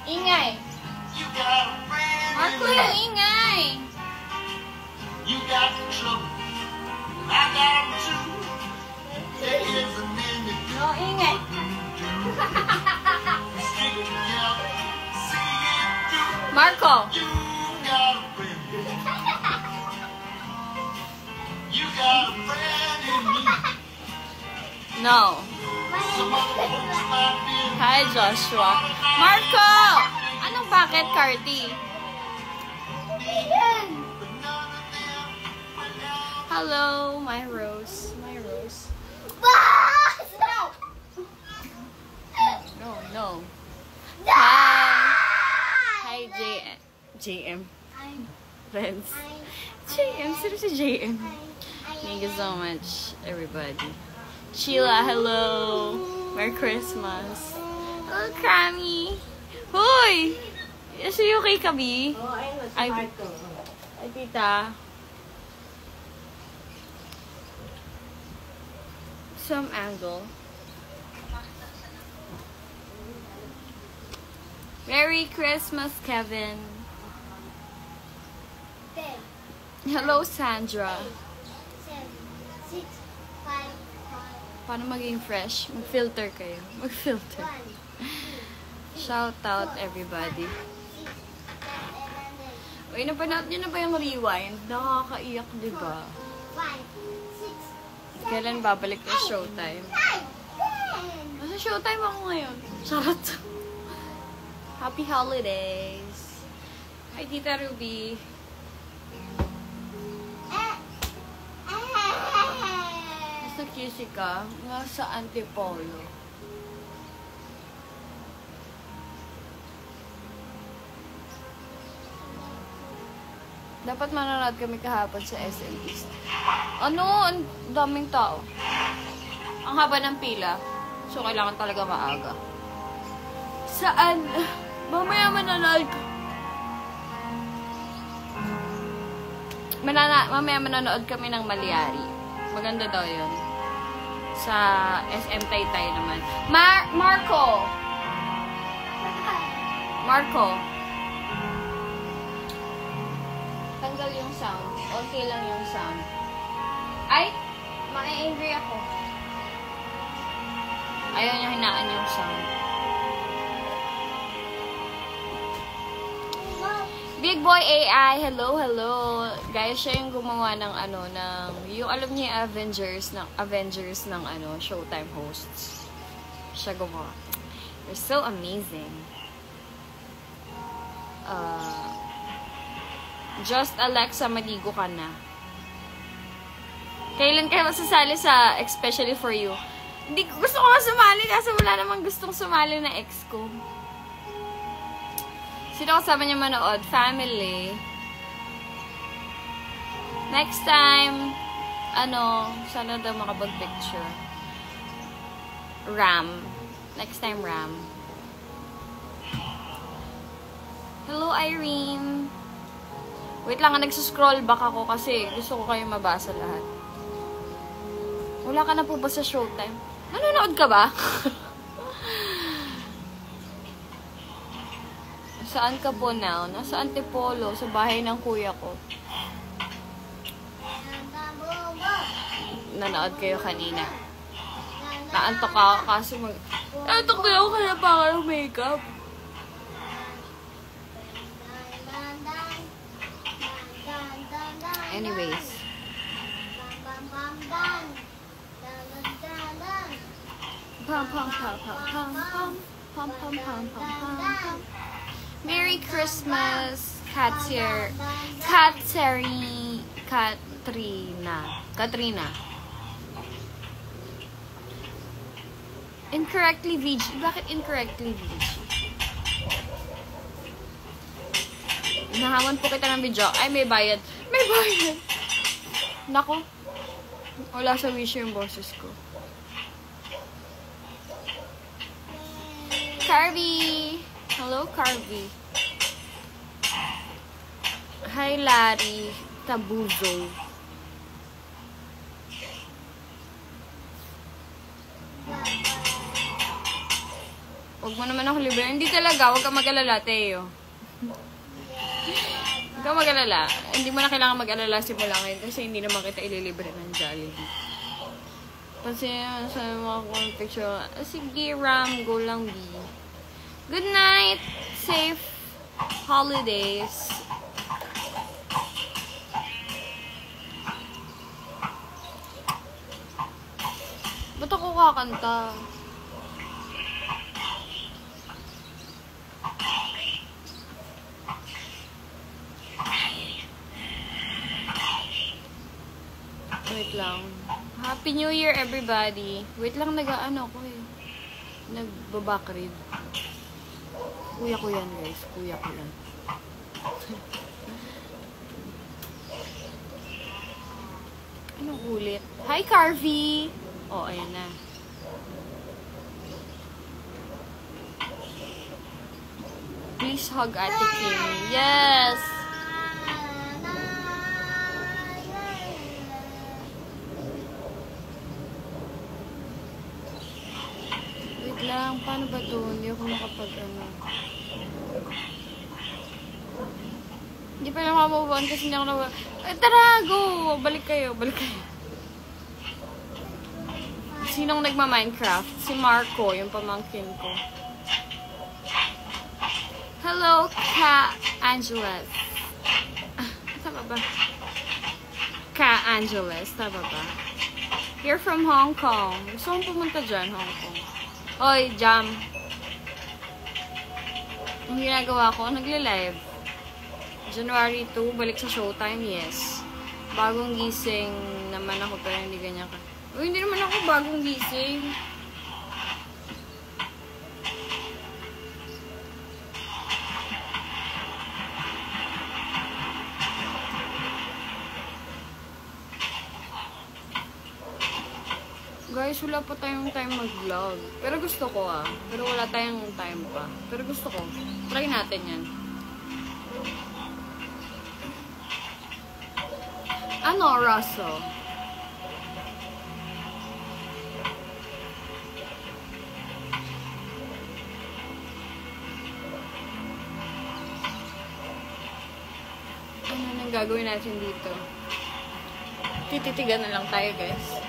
Ingay. Marco, yung ingay. You got the trouble, I got them too. There isn't anything No, ingay. stick together, see it through. Marco. You got a friend. You got a friend in me. No. Some other folks might be in Hi, Joshua. Marco! Anong bakit, Cardi? Hello, my rose. My rose. No, no. Hi. Hi, JM. Friends. JM, sino si JM? Thank you so much, everybody. Sheila, hello. Merry Christmas. Oh, Kami. Hoy! Is you okay, Kabi? Oh, ayun, Ay, nasa ko. ay, tita. Some angle. Merry Christmas, Kevin. Hello, Sandra. Paano maging fresh? Mag-filter kayo. Mag-filter. Shout out, everybody. Uy, napanood nyo na ba yung Rewind? Nakakaiyak, di ba? Kailan babalik yung Showtime? Nasa Showtime ako ngayon. Charot. Happy holidays. Hi, Tita Ruby. Nasa QC ka? Nga sa Antipolo. Dapat manonood kami kahapon sa SM East. Ano? Ang daming tao. Ang haba ng pila. So, kailangan talaga maaga. Saan? Mamaya manonood ko. Mamaya manonood kami ng Maliari. Maganda daw yun. Sa SM Taytay naman. Marco! Marco! Tanggal yung sound. Okay lang yung sound. Ay! Ma-angry ako. Ayaw niya hinaan yung sound. Big Boy AI, hello, hello. Guys, siya yung gumawa ng yung alam niya Avengers ng Showtime hosts. Siya gumawa. You're so amazing. Just Alexa, maligo ka na. Kailan kayo masasali sa Especially For You? Gusto ko nga sumali kasi wala namang gustong sumali na ex ko. Sino kasama niya manood? Family. Next time, sana daw makapag-picture. Ram. Next time, Ram. Hello, Irene. Wait lang, nagsuscroll back ako kasi gusto ko kayo mabasa lahat. Wala ka na po ba sa Showtime? Nanonood ka ba? Saan ka po now? Nasa Antipolo, sa bahay ng kuya ko. Nanood kayo kanina. Naantok ako kasi naantok na ako kaya pa ng makeup. Anyways. Merry Christmas, Katrina. Incorrectly VG. Bakit incorrectly VG? Nahamon po kita ng video. Ay, may bayad. May bayad! Nako. Wala sa wish yung boses ko. Carby! Hello, Carby. Hi, Larry Tabuzo. Huwag mo naman ako libre. Hindi talaga. Huwag kang mag-alala, Teo. Huwag kang mag-alala. Hindi mo na kailangan mag-alala simula ngayon kasi hindi naman kita ililibre ng Jollibee. Kasi sa mga kong picture, sige, Ram, go lang, B. Good night! Safe holidays! Ba't ako kakanta? Wait lang. Happy New Year, everybody. Wait lang, nag-ano ako eh. Nagbabackread. Kuya ko yan, guys. Kuya ko yan. Anong ulit? Hi, Carvey! Oh, ayan na. Please hug Ate Kim. Yes! Wait lang, paano ba to? Hindi ako makapag-ano. Hindi pa lang move on kasi hindi ako na... Tara, go! Balik kayo, balik kayo. Sinong nagma-Minecraft? Si Marco, yung pamangkin ko. Hello, Ka Angeles. Tama ba? Ka Angeles, tama ba? You're from Hong Kong. Gusto kong pumunta dyan, Hong Kong. Oy, Jam. Ang ginagawa ko, nagle-live. January 2, balik sa Showtime, yes. Bagong gising naman ako, pero hindi ganyan ka. Uy, hindi naman ako bagong gising. Guys, wala pa tayong time mag-vlog. Pero gusto ko Pero wala tayong time pa. Pero gusto ko. Try natin yan. Ano, Russell? Ano nang gagawin natin dito? Tititigan na lang tayo, guys.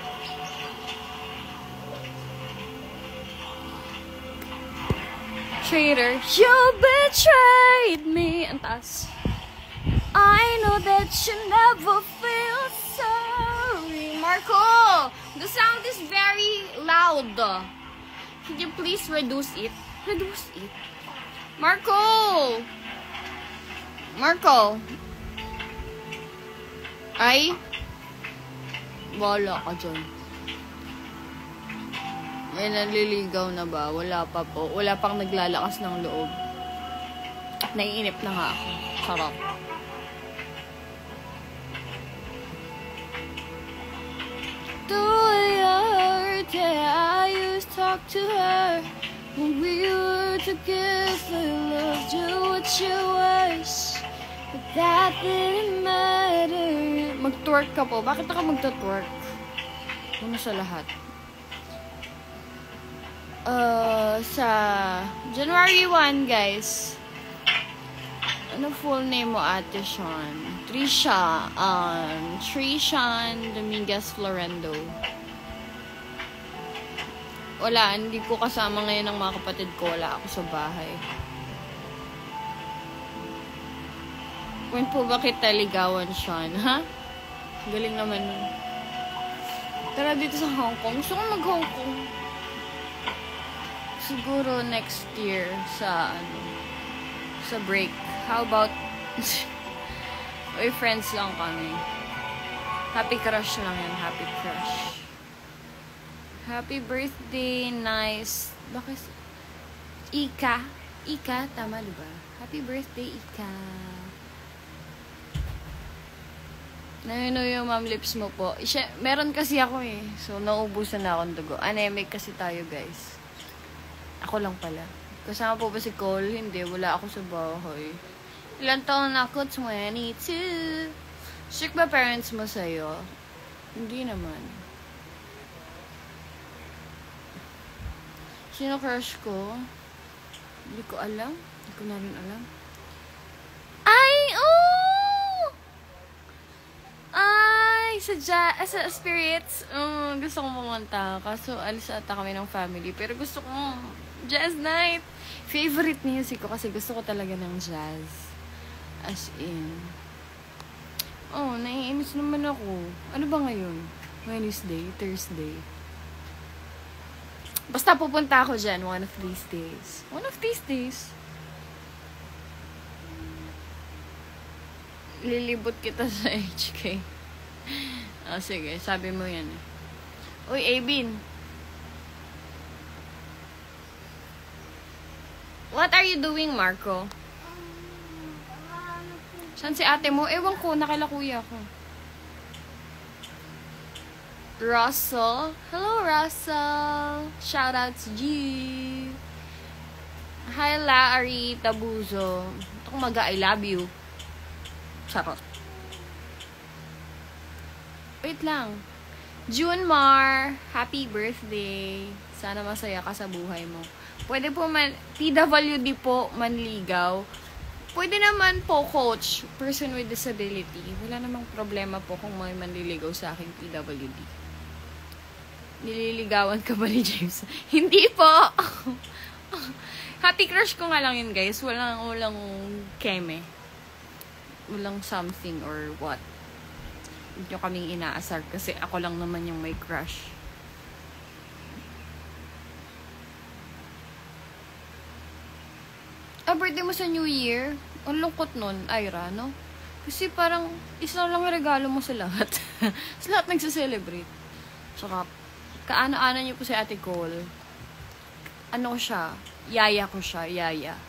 Traitor, you betrayed me. Ang taas. I know that you never feel sorry. Marco, the sound is very loud. Could you please reduce it? Reduce it. Marco! Marco! Ay? Wala ka dyan. May naliligaw na ba? Wala pa po. Wala pang naglalakas ng loob. Naiinip na nga ako. Sarap. I used to talk to her when we were together. Loved you what you was, but that didn't matter. Mag-twerk ka po. Bakit ka magta-twerk? Ano sa lahat? Sa January 1, guys. Ano full name mo, Ate Sean? Trishan Dominguez Florendo. Wala, hindi ko kasama ngayon ng mga kapatid ko. Wala ako sa bahay. When po ba kita ligawan, Sean? Ha? Galing naman nun. Tara dito sa Hong Kong. Gusto ko mag-Hong Kong. Siguro next year sa break. How about friends lang kami. Happy crush lang yan. Happy crush. Happy birthday, nice. Bakit? Ika. Ika, tama diba? Happy birthday, Ika. Nahinuyo yung ma'am lips mo po. Meron kasi ako eh. So, nauubusan na akong dugo. Anemic kasi tayo, guys. Ako lang pala. Kasama po ba si Cole? Hindi, wala ako sa bahay. Ilan taon na ako? 22. Strict ba parents mo sa'yo? Hindi naman. Sino crush ko? Hindi ko alam. Hindi ko na rin alam. Ay! Oh! Ay! Sa spirits. Gusto kong pumunta. Kaso alis ata kami ng family. Pero gusto kong jazz night. Favorite music ko kasi gusto ko talaga ng jazz. As in. Oh, naiinis naman ako. Ano ba ngayon? Wednesday? Thursday? Basta pupunta ako dyan one of these days. One of these days. Lilibot kita sa HK. Oh, sige. Sabi mo yan. Uy, Abin. What are you doing, Marco? Saan si ate mo? Ewan ko, nakila kuya ko. Russell. Hello, Russell. Shout out to you. Hi, Larry Tabuzo. Ito kong I love you. Charot. Wait lang. June Mar, happy birthday. Sana masaya ka sa buhay mo. Pwede po PWD po manligaw. Pwede naman po, coach, person with disability. Wala namang problema po kung may manliligaw sa aking PWD. Nililigawan ka ba ni James? Hindi po! Happy crush ko nga lang yun, guys. Walang keme. Walang something or what. Hindi nyo kaming inaasar kasi ako lang naman yung may crush. Birthday mo sa New Year? Ang lungkot nun, Ira, no? Kasi parang isa lang regalo mo sa lahat. Sa lahat nagsiselebrate. Saka, kaano-ano niyo po si Ate Cole. Ano siya? Yaya ko siya, yaya.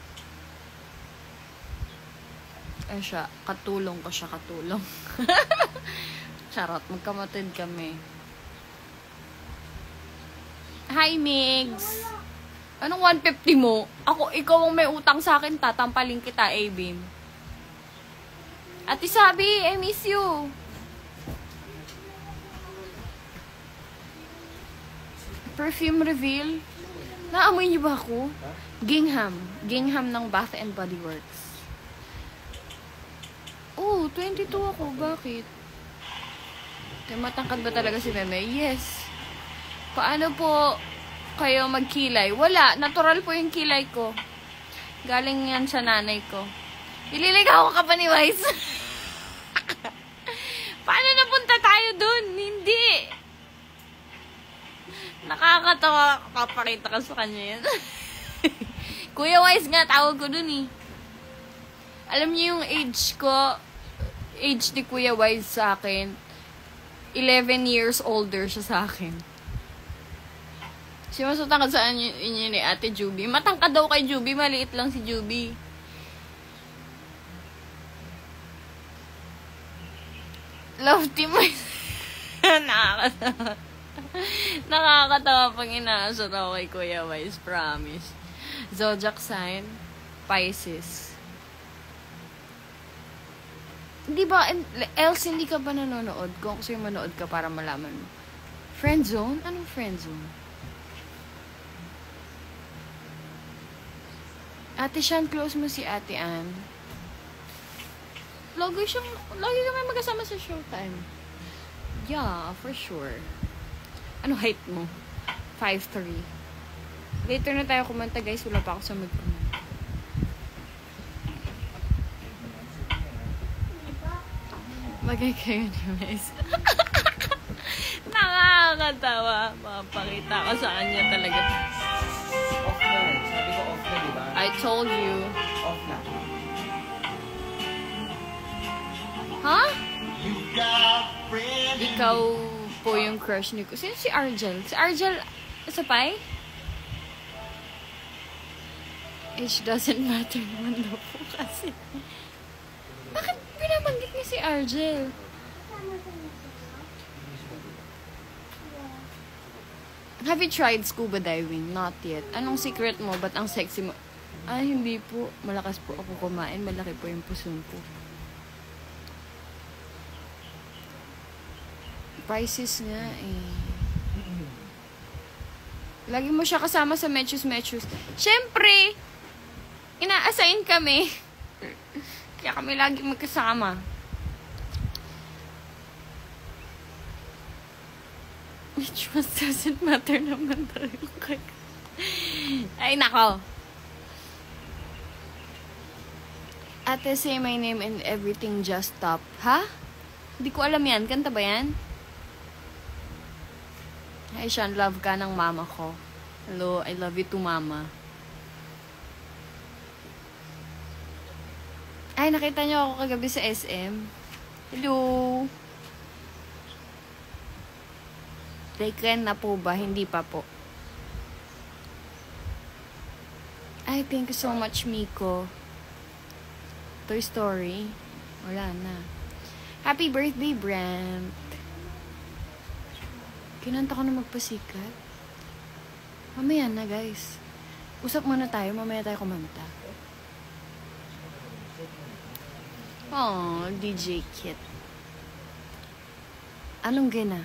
Ay siya, katulong ko siya, katulong. Charot, magkamatid kami. Hi, Migs! Anong 150 mo? Ikaw ang may utang sa akin, tatampalin kita, Abim. Ate Sabi, I miss you. Perfume reveal. Naamoy niyo ba ako? Gingham. Gingham ng Bath and Body Works. Oh, 22 ako. Bakit? Matangkad ba talaga si Meme? Yes. Paano po kayo magkilay? Wala. Natural po yung kilay ko. Galing yan sa nanay ko. Ililigaw ka pa ni Wise. Paano napunta tayo dun? Hindi. Nakakatawa. Papakita ka sa kanya yan. Kuya Wise nga, tawag ko dun eh. Alam niyo yung age ko, age ni Kuya Wise sa akin, 11 years older siya sa akin. Si mas matangkad saan inyo ni Ate Juby. Matangkad daw kay Juby, maliit lang si Juby. Love team. Nakakatawa. Nakakatawa pang inaasar ako kay Kuya Wise, promise. Zodiac sign, Pisces. Hindi ba, else hindi ka ba nanonood? Kung kasi manood ka para malaman mo. Friendzone? Anong friendzone? Ate Sean, close mo si Ate Ann. Lagi kami magkasama sa Showtime. Yeah, for sure. Ano height mo? 5'3". Later na tayo kumanta, guys. Wala pa ako sa mag-kumanta. Bagay kayo ni Miss. Nakakatawa. Mapakita ko sa kanya talaga. Off na eh. Sabi ko off na, diba? I told you. Off na. Ha? You got a friend in Ikaw po yung crush ni ko. Sino si Argel? Si Argel, sa pay? Age doesn't matter naman daw po kasi. Bakit binabanggit niya si Argel? Have you tried scuba diving? Not yet. Anong secret mo? Ba't ang sexy mo? Ay, hindi po. Malakas po ako kumain. Malaki po yung puso ko. Pisces nga eh. Lagi mo siya kasama sa Mechus. Siyempre, ina-assign kami. Kaya kami lagi magkasama. Which was doesn't matter naman tayo. Ay, nako. Ate, say my name and everything just stop. Ha? Hindi ko alam yan. Kanta ba yan? Ay, Sean, love ka ng mama ko. Hello, I love you too, mama. Ay, nakita niyo ako kagabi sa SM. Hello. Taken na po ba? Hindi pa po. Ay, thank you so much, Miko. Toy Story. Wala na. Happy birthday, Brent. Kinanta ko na magpasikat. Mamaya na, guys. Usap muna tayo. Mamaya tayo kumanta. Oh, DJ Kit. Anong gina?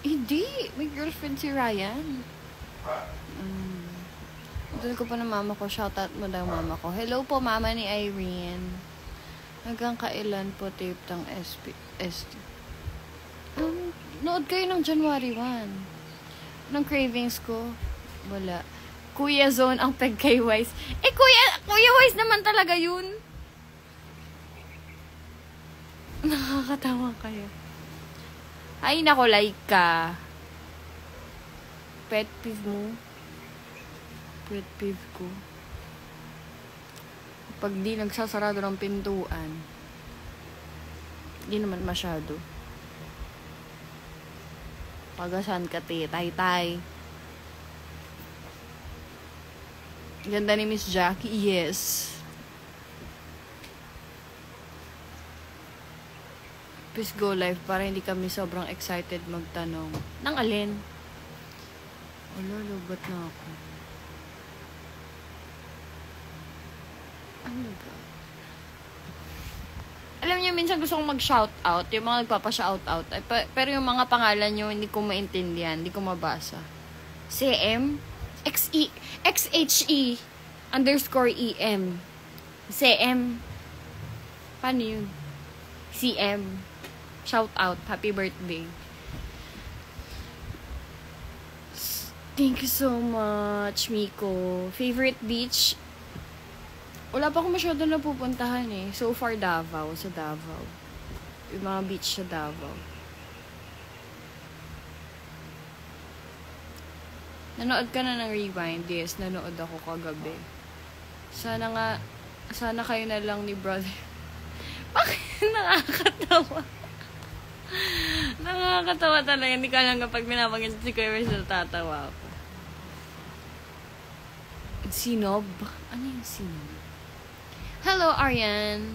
Hindi. May girlfriend si Ryan. Doon ko pa ng mama ko. Shoutout mo daw mama ko. Hello po, mama ni Irene. Hanggang kailan po tape ng ST? Nood kayo ng January 1. Ng cravings ko. Wala. Kuya Zone ang peg kay Wise. Eh, Kuya Wise naman talaga yun. Nakakatawa kayo. Ay, nako, like ka. Pet peeve mo. Pet peeve ko. Pag di nagsasarado ng pintuan, di naman masyado. Pagasan ka, tay-tay. Ganda ni Miss Jackie, yes. Please go live para hindi kami sobrang excited magtanong. Nang alin? Wala, lubat na ako. Ano ba? Alam niyo, minsan gusto kong mag-shoutout. Yung mga nagpapa-shoutout. Pero yung mga pangalan nyo, hindi ko maintindihan. Hindi ko mabasa. CM? XHE_EM. CM. Paano yun? CM. Shoutout. Happy birthday. Thank you so much, Miko. Favorite beach? Wala pa akong masyado na pupuntahan eh. So far, Davao. Sa Davao. Yung mga beach sa Davao. Nanood ka na ng Rewind? Yes, nanood ako kagabi. Sana kayo na lang ni brother. Bakit nakakatawa? Nakakatawa talaga. Hindi ka lang kapag minapagin si Kuya Wes, natatawa ako. Sinob? Ano yung sinob? Hello, Arian.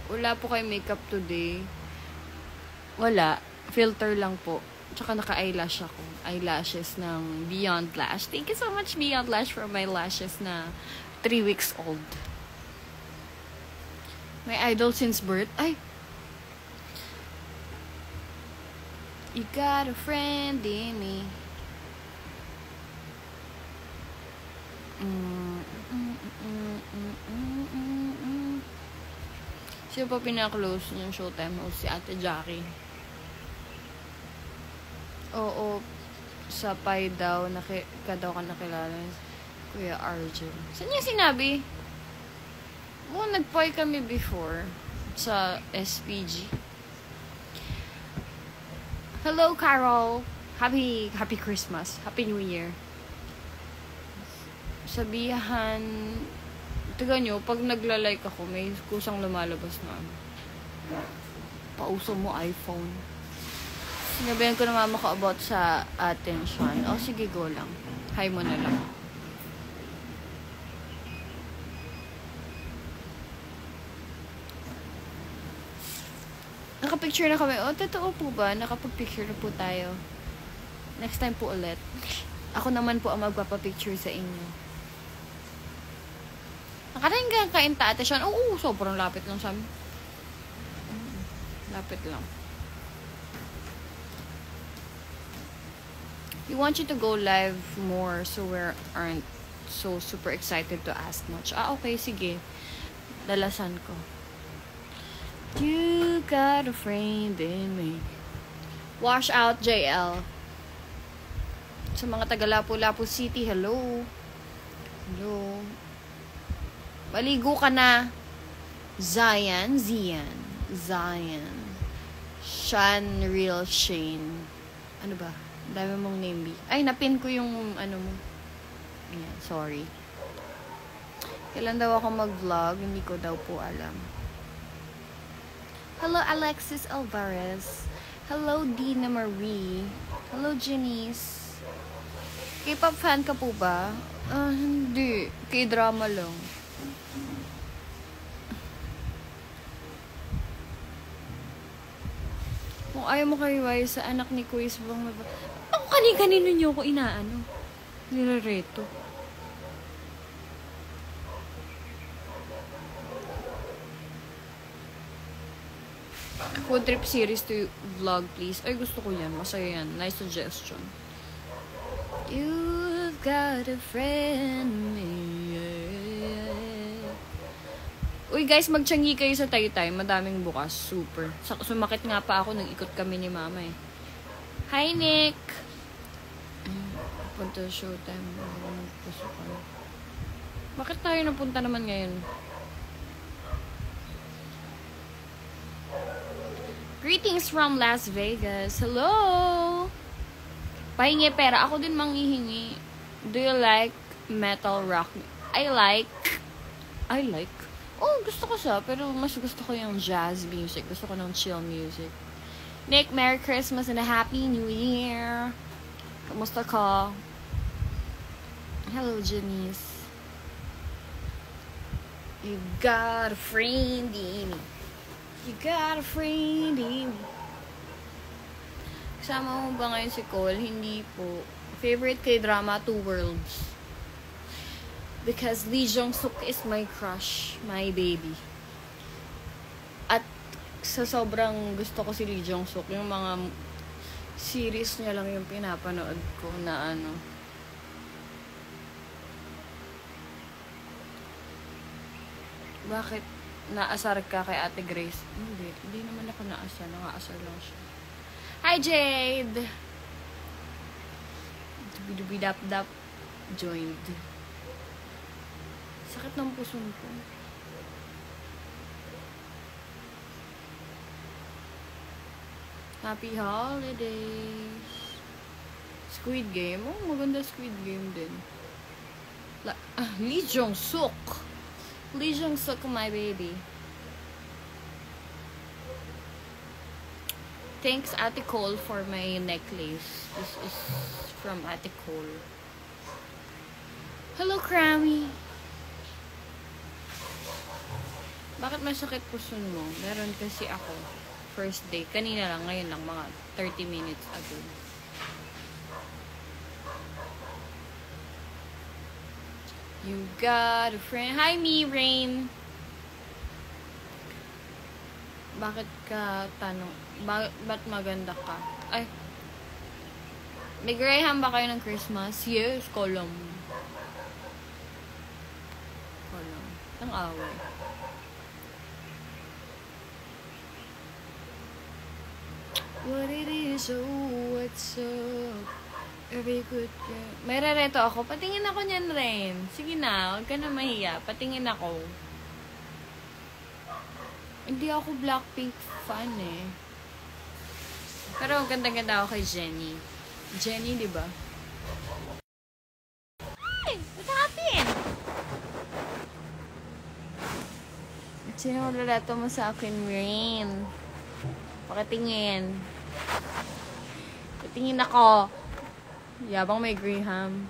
Wala po kayo makeup today. Wala. Filter lang po. Tsaka naka-eyelash ako. Eyelashes ng Beyond Lash. Thank you so much, Beyond Lash, for my lashes na 3 weeks old. My idol since birth. Ay! You got a friend in me. Sino pa pinaklose niyang Showtime host? Si Ate Jackie. Oo, sa Pai daw, ka daw ka nakilala. Kuya Arjun. Saan niya sinabi? Oo, nag-Pai kami before. Sa SPG. Hello, Carol. Happy Christmas. Happy New Year. Sabihan, tiga nyo, pag nagla-like ako, may kusang lumalabas na pauso mo iPhone. Sinabihan ko na mama ko about sa attention. O, sige, go lang. Hi mo na lang. Nakapicture na kami. O, totoo po ba? Nakapag-picture na po tayo. Next time po ulit. Ako naman po ang magpapapicture sa inyo. Nakarating ka kain ate siya. Oo, sobrang lapit lang sa amin. Lapit lang. We want you to go live more so we aren't so super excited to ask much. Okay, sige. Dalasan ko. You got a friend in me. Wash out, JL. Sa mga taga Lapu-Lapu City, hello. Hello. Maligo ka na. Zion. Shan Real Shane. Ano ba? Dami mong name, B. Ay, napin ko yung ano mo. Ayan, sorry. Kailan daw ako mag-vlog? Hindi ko daw po alam. Hello, Alexis Alvarez. Hello, Dina Marie. Hello, Janice. K-pop fan ka po ba? Hindi. K-drama lang. Kung ayaw mo kariway sa anak ni Kuis bang ako kanino niyo ko inaano? Nirereto. Food trip series to vlog, please. Ay, gusto ko yan. Masaya yan. Nice suggestion. You've got a friend me. Uy, guys, magtsangi kayo sa Taytay. Madaming bukas. Super. Sumakit nga pa ako nung ikot kami ni mama eh. Hi, Nick! Punta showtime. Bakit tayo napunta naman ngayon? Greetings from Las Vegas. Hello! Pahingi pera. Ako din manghihingi. Do you like metal rock? I like. Oh, gusto ko siya. Pero mas gusto ko yung jazz music. Gusto ko ng chill music. Nick, Merry Christmas and a Happy New Year. Kamusta ka? Hello, Janice. You got a friend in me. You got a friend in me. Kasama mo ba ngayon si Cole? Hindi po. Favorite K-drama, Two Worlds. Because Lee Jong-suk is my crush, my baby. At sa sobrang gusto ko si Lee Jong-suk, yung mga series niya lang yung pinapanood ko na ano. Bakit naasar ka kay Ate Grace? Hindi naman ako naasar. Nangaasar lang siya. Hi, Jade! Dubi-dubi-dap-dap. Joined. Sakit ng puson ko. Happy holidays. Squid Game. Oh, maganda Squid Game din. Lee Jong-suk. Lee Jong-suk, my baby. Thanks, Ate Cole, for my necklace. This is from Ate Cole. Hello, Crammy. Bakit masakit puson mo? Meron kasi ako. First day. Kanina lang, ngayon lang, mga 30 minutes ago. You got a friend. Hi, me, Rain. Bakit ka tanong? Ba't maganda ka? Ay. May Graham ba kayo ng Christmas? Yes, kolom. Ang away. What it is, oh, what's up? Every good girl. May rereto ako. Patingin ako niyan rin. Sige na, huwag ka na mahiya. Patingin ako. Hindi ako Blackpink fan eh. Pero ganda-ganda ako kay Jennie. Jennie, di ba? Hey, what happened? Sino lalato mo sa akin, Rain? Pakitingin. Patingin ako. Yabang may Graham.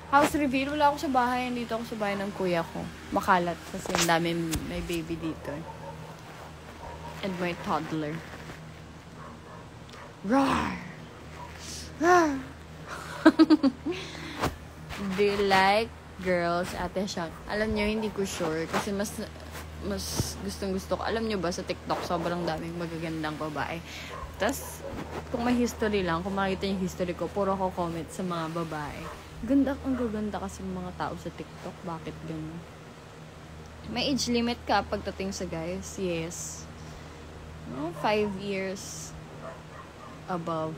House reveal. Wala ako sa bahay. Dito ako sa bahay ng kuya ko. Makalat kasi ang dami may baby dito. And my toddler. Roar! Roar! Do you like girls, Ate Shak? Alam nyo, hindi ko sure. Kasi mas gustong gusto ko. Alam nyo ba, sa TikTok, sobrang daming magagandang babae. Tas, kung may history lang, kung makita yung history ko, puro ako comment sa mga babae. Ang gaganda kasi ng mga tao sa TikTok. Bakit ganun? May age limit ka pagdating sa guys. Yes. No, 5 years above.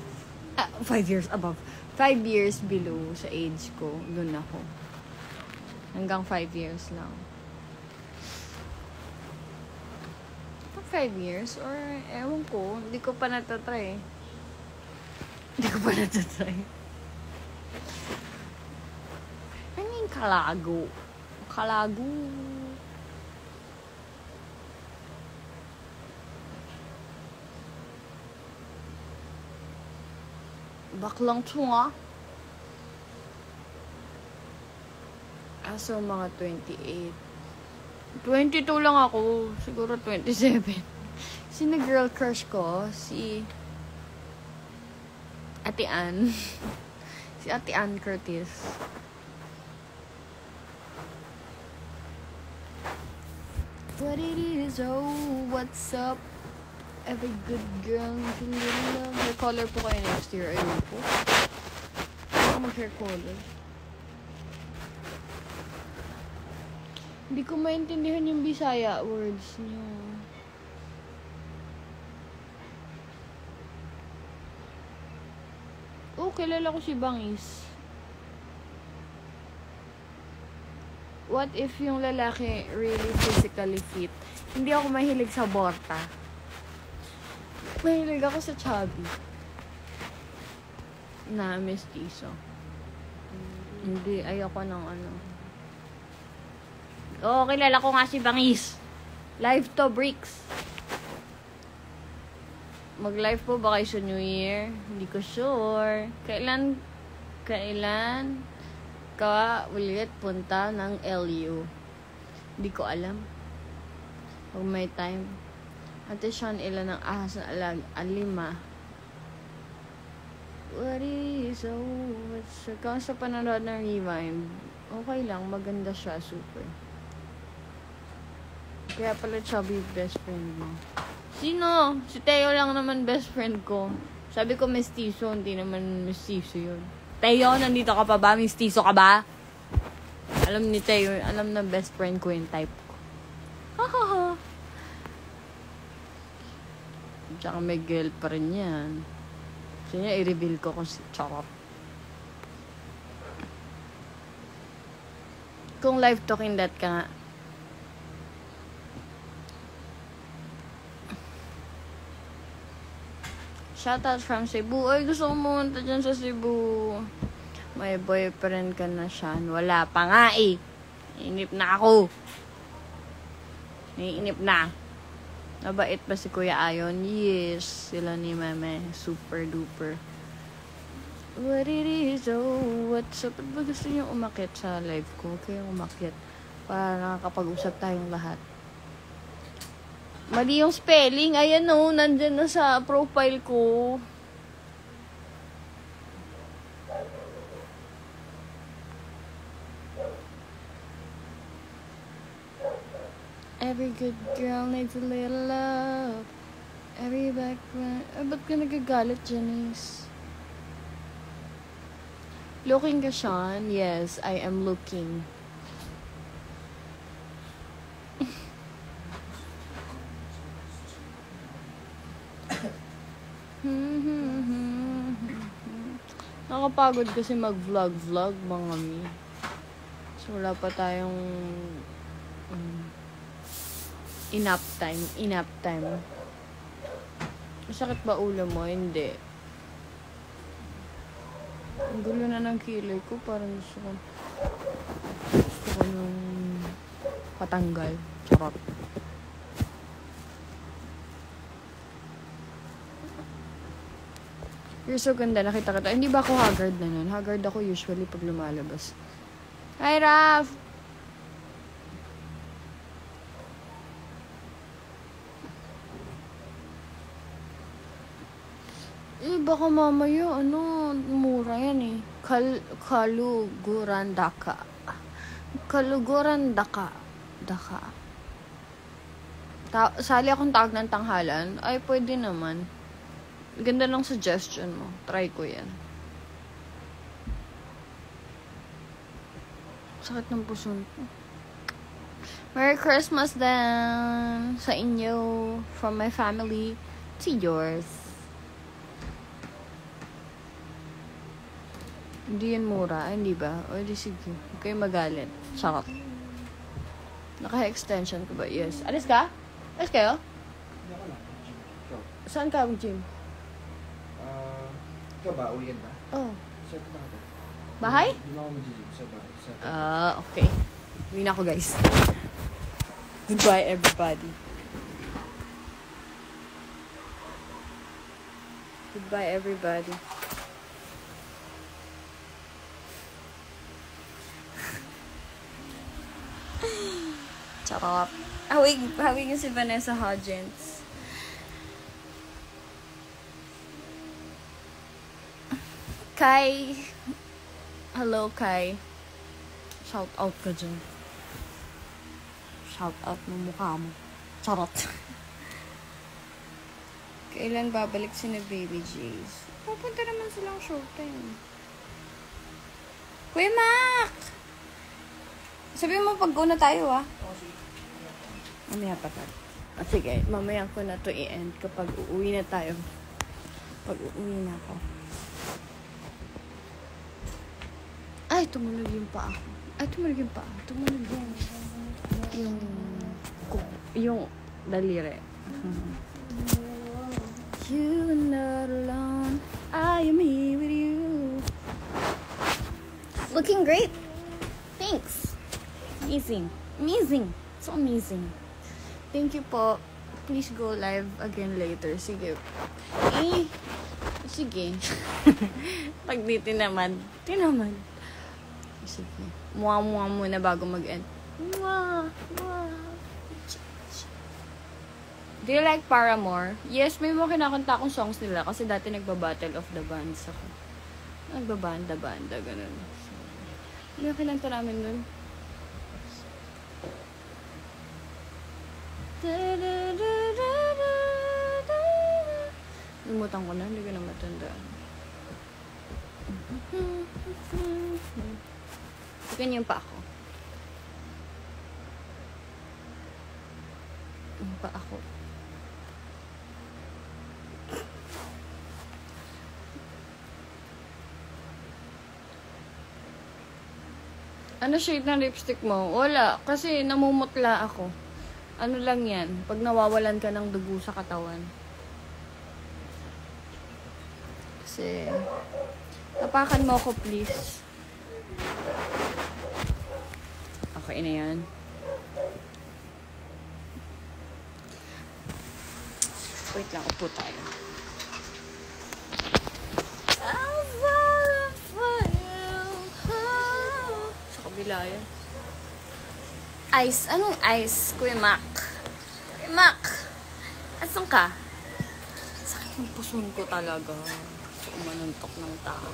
5 years above. 5 years below sa age ko. Doon ako. Hanggang 5 years lang. 5 years? Or, ewan ko. Hindi ko pa natatry. Ano yung kalago? Baklang tunga. So, mga 28. 22 lang ako. Siguro 27. Sino girl crush ko? Si Ate Ann. Si Ate Ann Curtis. What it is, oh, what's up? Every good girl needs a little love. Hair color po kayo next year. Ayun po. Ako mag-hair color. Hindi ko maintindihan yung Bisaya words niyo. Oh, kilala ko si Bangis. What if yung lalaki really physically fit? Hindi ako mahilig sa borta. Mahilig ako sa chubby. Na mestizo. Hindi, ayoko ng ano. Oo, kilala ko nga si Bangis. Live to Bricks. Mag-live po ba kayo sa New Year? Hindi ko sure. Kailan ka ulit punta ng LU? Hindi ko alam. Pag may time. Ate Sean, ilan ang ahas na alag? 5. What is what's kung sa panonood ng Rewind, okay lang, maganda siya, super. Kaya pala chubby best friend mo. Sino? Si Teo lang naman best friend ko. Sabi ko mestizo, hindi naman mestizo yun. Teo, nandito ka pa ba? Mestizo ka ba? Alam ni Teo, alam na best friend ko yung type ko. Hahaha. Tsaka may girl pa rin yan. So niya, i-reveal ko kung si Charot. Kung live talking that ka nga. Shoutout from Cebu. Ay, gusto ko pumunta dyan sa Cebu. May boyfriend ka na siya. Wala pa nga eh. Inip na ako. Naiinip na. Mabait ba si Kuya Ayon? Yes. Sila ni Meme. Super duper. What it is, oh, what's up? Ba't ba gusto niyo umakyat sa live ko? Kaya umakyat. Para nakakapag-usap tayong lahat. Mali yung spelling. Ayan o, nandyan na sa profile ko. Every good girl needs a little love. Every background. Ba't ka nagagalit, Janice? Looking ka, Sean? Yes, I am looking. Nakapagod kasi mag-vlog mga mi. So, wala pa tayong enough time. Masakit ba ulo mo? Hindi. Ang gulo na ng kilay ko. Parang gusto ko nung patanggal. Charot. You're so ganda. Nakita kita. Hindi ba ako haggard na nun? Haggard ako usually pag lumalabas. Hi, Raf! Baka mamaya, mura yan eh. Kalugurandaka. Daka. Sali akong tawag ng tanghalan. Ay, pwede naman. Ganda ng suggestion mo. Try ko yan. Sakit ng puso ko. Merry Christmas din sa inyo. From my family to yours. Hindi yan mura. Ay, hindi ba? O, di sige. Huwag kayo magalit. Charot. Naka-extension ko ba? Yes. Alis ka? Alis kayo? Hindi ako lang. Ikaw. Saan ka, Jim? Ikaw ba? Uwian ba? Oh. Sir, punta ka ba? Bahay? Hindi mo ako mag-gym. Sa bahay. Okay. Uwi na ako, guys. Goodbye, everybody. Goodbye, everybody. Charot. Hawig yung si Vanessa Hudgens. Kai. Hello, Kai. Shout out ka dyan. Shout out mo mukha mo. Charot. Kailan babalik si na Baby Jays? Pupunta naman silang showtime. Kuya Mac! Sabi mo pag-go na tayo, ah. Mamaya pa tayo. Sige, mamaya ko na to i-end kapag uuwi na tayo. Pag uuwi na ako. Ay, tumunog yung paa ko. Ay, tumunog yung paa. Tumunog yung daliri. You are not alone. I am here with you. Looking great. Thanks. Amazing. Amazing. So amazing. Thank you po. Please go live again later. Sige. Sige. Pag di tinaman. Sige. Mua muna bago mag-end. Mua. Do you like Paramore? Yes, may mga kinakanta akong songs nila kasi dati nagba-Battle of the Bands ako. Nagbabanda-banda, ganun. May kinanta namin dun. Limutan ko na, hindi ko na matandaan. Ganyan pa ako. Ganyan pa ako. Ano shade ng lipstick mo? Wala. Kasi namumutla ako. Ano lang yan? Pag nawawalan ka ng dugo sa katawan. Kasi, tapakan mo ako, please. Okay na yan. Wait lang, upo tayo. Sa kabila yan. Ice. Anong ice? Kuya Mac. Kuya Mac. Asan ka? Sakit ng puson ko talaga. So, umanuntok ng tao.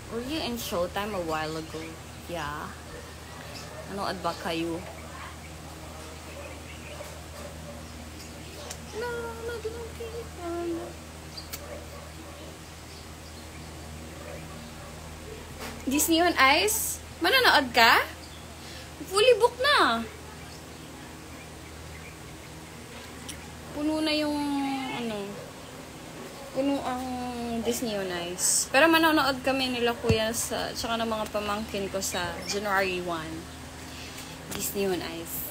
Were you in Showtime a while ago? Yeah. Nanood ba kayo? No, kita. Disney on Ice? Manonood ka? Fully booked na. Puno na yung puno ang Disney on Ice. Pero manonood kami nila kuya sa tsaka ng mga pamangkin ko sa January 1. Disney on Ice.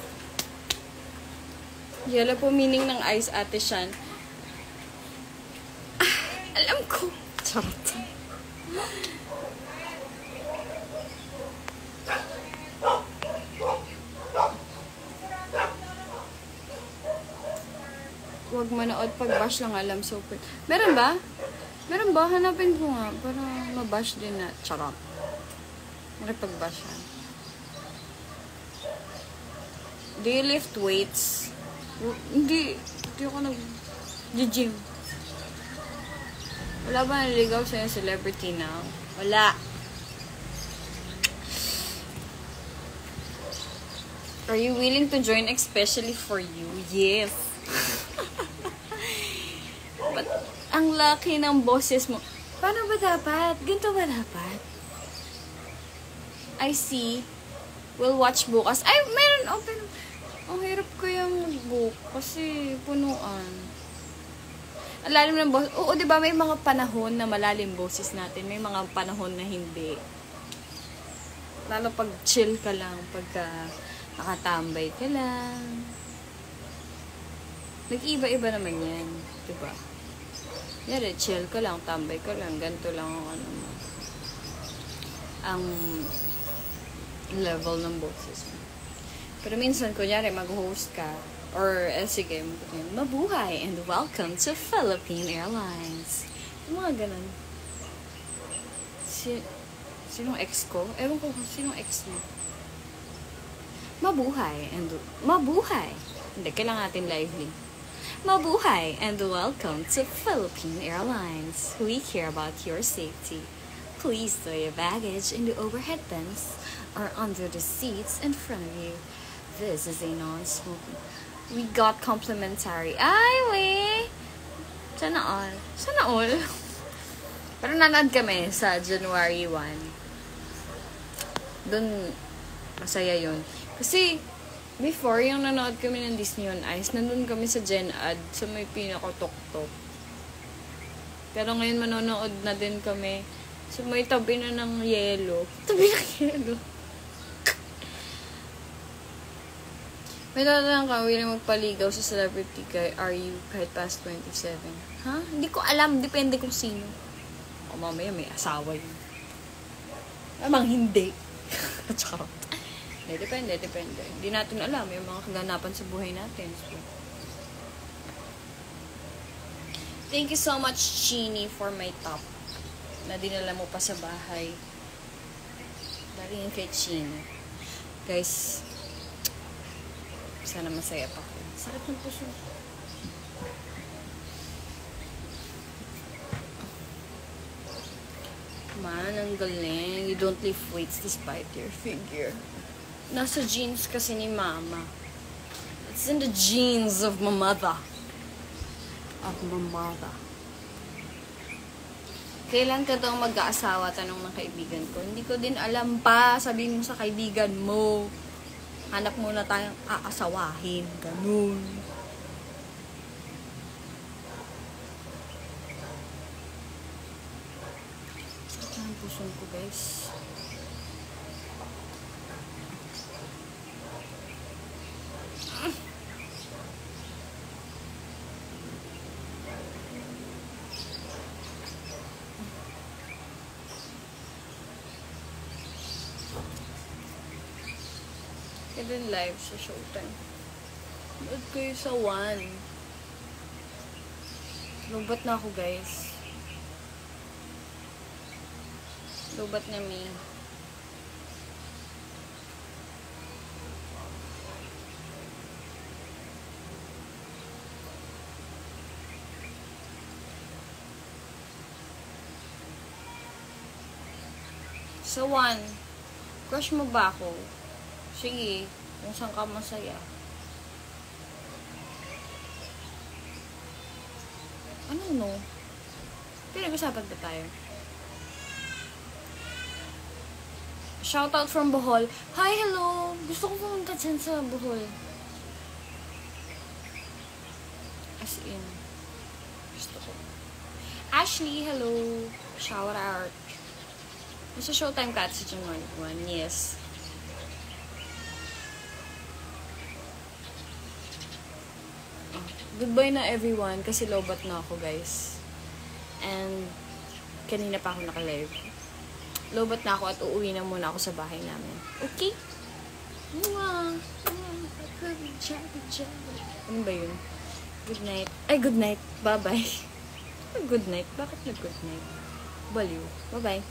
Yala po meaning ng ice, ate Shan. Ah, alam ko. Charot. Huwag manood pag bash lang alam. So, meron ba? Meron ba? Hanapin ko nga. Para mabash din na. Charot. Makipag-bash yan. Do you lift weights? Hindi. Hindi ako nag-gym. Wala ba naligaw sa'yo celebrity now? Wala. Are you willing to join especially for you? Yes. Ang laki ng boses mo. Paano ba dapat? Ganito ba dapat? I see. We'll watch bukas. Ay, meron open. Ang hirap ko yung book kasi punuan. Ang lalim ng boses. Oo, di ba may mga panahon na malalim boses natin. May mga panahon na hindi. Lalo pag chill ka lang. Pagka nakatambay ka lang. Nag-iba-iba naman yan. Diba? Yari, chill ka lang. Tambay ka lang. Ganito lang ang ano mo. Ang level ng boses mo. Pero minsan, kunyari, mag-host ka. Or, sige, mabuhay and welcome to Philippine Airlines. Yung mga ganun. Sinong ex ko? Ewan ko kung sinong ex mo. Mabuhay and... Mabuhay! Hindi, kailangan natin lively. Mabuhay and welcome to Philippine Airlines. We care about your safety. Please throw your baggage in the overhead bins or under the seats in front of you. This is a non-smoking. We got complimentary. Ay, we! Sana all. Sana all. Pero nanood kami sa January 1. Doon, masaya yun. Kasi, before, yung nanood kami ng Disney on Ice, nandun kami sa Gen Ad, sa may pinaka-tok-tok. Pero ngayon, manonood na din kami sa may tabi na ng yelo. Tabi ng yelo. May tatanong ka, willing magpaligaw sa celebrity kay RU kahit past 27. Ha? Hindi ko alam. Depende kung sino. O mamaya may asawa yun. Amang hindi. Charot. Depende. Hindi natin alam yung mga kaganapan sa buhay natin. So, thank you so much, Chini, for my top. Na dinala mo pa sa bahay. Dahil yun kay Chini. Guys, sana masaya pa ko. Sarap ng puso. Man, ang galing. You don't lift weights despite your figure. Nasa genes kasi ni Mama. It's in the genes of my mother. Kailan ka daw mag-aasawa? Tanong ng kaibigan ko. Hindi ko din alam pa. Sabihin mo sa kaibigan mo. Hanap muna tayong aasawahin. Ganun. Sakit ang puso ko, guys. Kaya din live sa Showtime. Load kayo sa 1. Lubat na ako, guys. Lubat na me. Sa 1. Crush mo ba ako? Sige, kung saan ka masaya. Ano no? Pinag-usapan ba tayo? Shoutout from Bohol. Hi, hello! Gusto ko pumunta dyan sa Bohol. As in. Gusto ko. Ashley, hello! Shout out. Nasa Showtime ka at sa January 1. Yes. Goodbye na everyone kasi lobat na ako, guys. And kanina pa ako naka-live. Lobat na ako at uuwi na muna ako sa bahay namin. Okay? Ano ba yun? Good night. Ay, good night. Bye-bye. Good night. Bakit na good night? Baliw. Bye-bye.